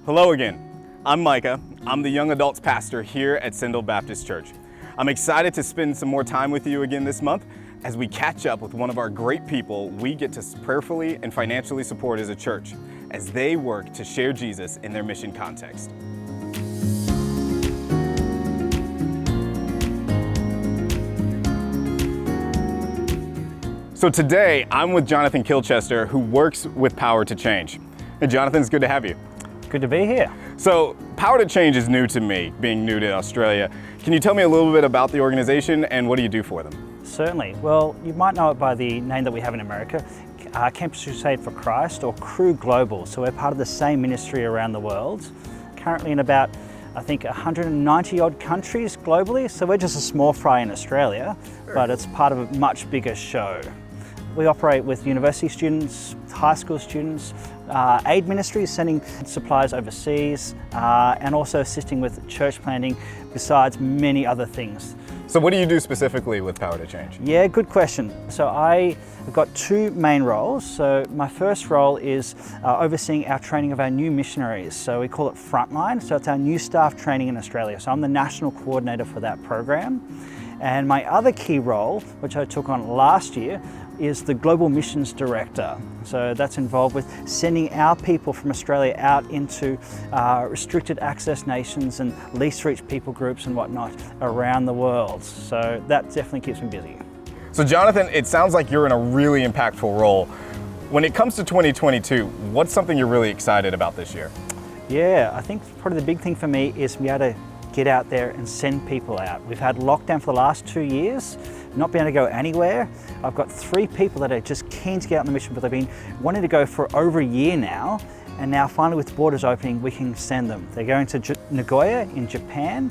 Hello again. I'm Micah. I'm the young adults pastor here at Syndal Baptist Church. I'm excited to spend some more time with you again this month as we catch up with one of our great people we get to prayerfully and financially support as a church as they work to share Jesus in their mission context. So today I'm with Jonathon Kilchester, who works with Power to Change. Hey Jonathon, it's good to have you. Good to be here. So Power to Change is new to me, being new to Australia. Can you tell me a little bit about the organization and what do you do for them? Certainly. Well, you might know it by the name that we have in America, Campus Crusade for Christ, or Cru Global. So we're part of the same ministry around the world, currently in about, I think, 190 odd countries globally. So we're just a small fry in Australia, but it's part of a much bigger show. We operate with university students, high school students, aid ministries, sending supplies overseas, and also assisting with church planting, besides many other things. So what do you do specifically with Power to Change? Yeah, good question. So I've got two main roles. So my first role is overseeing our training of our new missionaries. So we call it Frontline. So it's our new staff training in Australia. So I'm the national coordinator for that program. And my other key role, which I took on last year, is the Global Missions Director. So that's involved with sending our people from Australia out into restricted access nations and least reached people groups and whatnot around the world. So that definitely keeps me busy. So Jonathon, it sounds like you're in a really impactful role. When it comes to 2022, what's something you're really excited about this year? Yeah, I think probably the big thing for me is to be able to get out there and send people out. We've had lockdown for the last 2 years, not being able to go anywhere. I've got 3 people that are just keen to get out on the mission, but they've been wanting to go for over a year now. And now finally with the borders opening, we can send them. They're going to Nagoya in Japan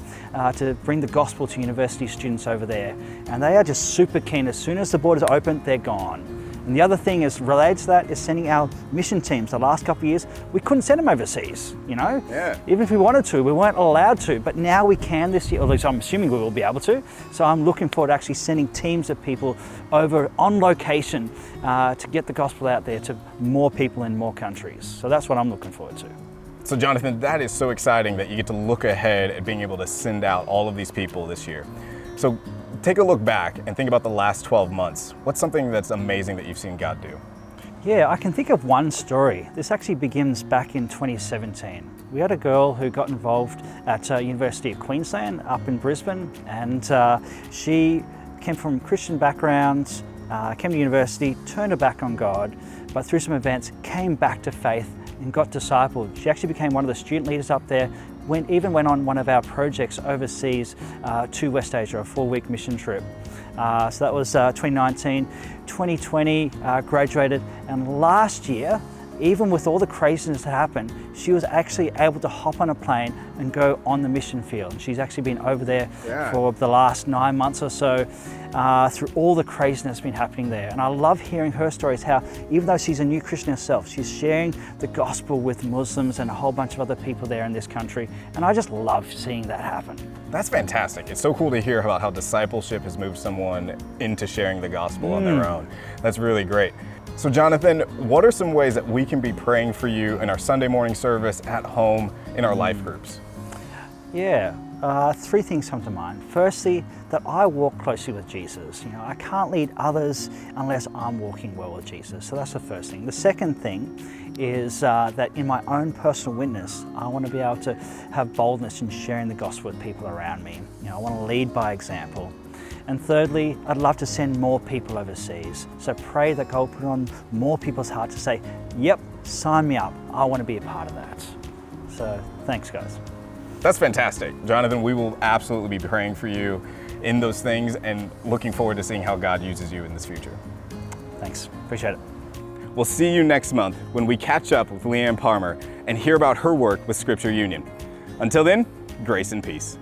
to bring the gospel to university students over there. And they are just super keen. As soon as the borders open, they're gone. And the other thing is related to that is sending our mission teams. The last couple of years, we couldn't send them overseas, you know? Yeah. Even if we wanted to, we weren't allowed to, but now we can this year, or at least I'm assuming we will be able to. So I'm looking forward to actually sending teams of people over on location to get the gospel out there to more people in more countries. So that's what I'm looking forward to. So Jonathon, that is so exciting that you get to look ahead at being able to send out all of these people this year. So take a look back and think about the last 12 months. What's something that's amazing that you've seen God do? Yeah, I can think of one story. This actually begins back in 2017. We had a girl who got involved at University of Queensland up in Brisbane, and she came from Christian backgrounds, came to university, turned her back on God, but through some events came back to faith and got discipled. She actually became one of the student leaders up there, even went on one of our projects overseas to West Asia, a 4-week mission trip. So that was 2019. 2020, graduated, and last year, even with all the craziness that happened, she was actually able to hop on a plane and go on the mission field. She's actually been over there for the last 9 months or so through all the craziness that's been happening there. And I love hearing her stories, how even though she's a new Christian herself, she's sharing the gospel with Muslims and a whole bunch of other people there in this country. And I just love seeing that happen. That's fantastic. It's so cool to hear about how discipleship has moved someone into sharing the gospel on their own. That's really great. So Jonathon, what are some ways that we can be praying for you in our Sunday morning service, at home, in our life groups? Yeah, 3 things come to mind. Firstly, that I walk closely with Jesus. You know, I can't lead others unless I'm walking well with Jesus. So that's the first thing. The second thing is that in my own personal witness, I want to be able to have boldness in sharing the gospel with people around me. You know, I want to lead by example. And thirdly, I'd love to send more people overseas. So pray that God will put on more people's heart to say, yep, sign me up. I want to be a part of that. So thanks, guys. That's fantastic. Jonathon, we will absolutely be praying for you in those things and looking forward to seeing how God uses you in this future. Thanks, appreciate it. We'll see you next month when we catch up with Leanne Palmer and hear about her work with Scripture Union. Until then, grace and peace.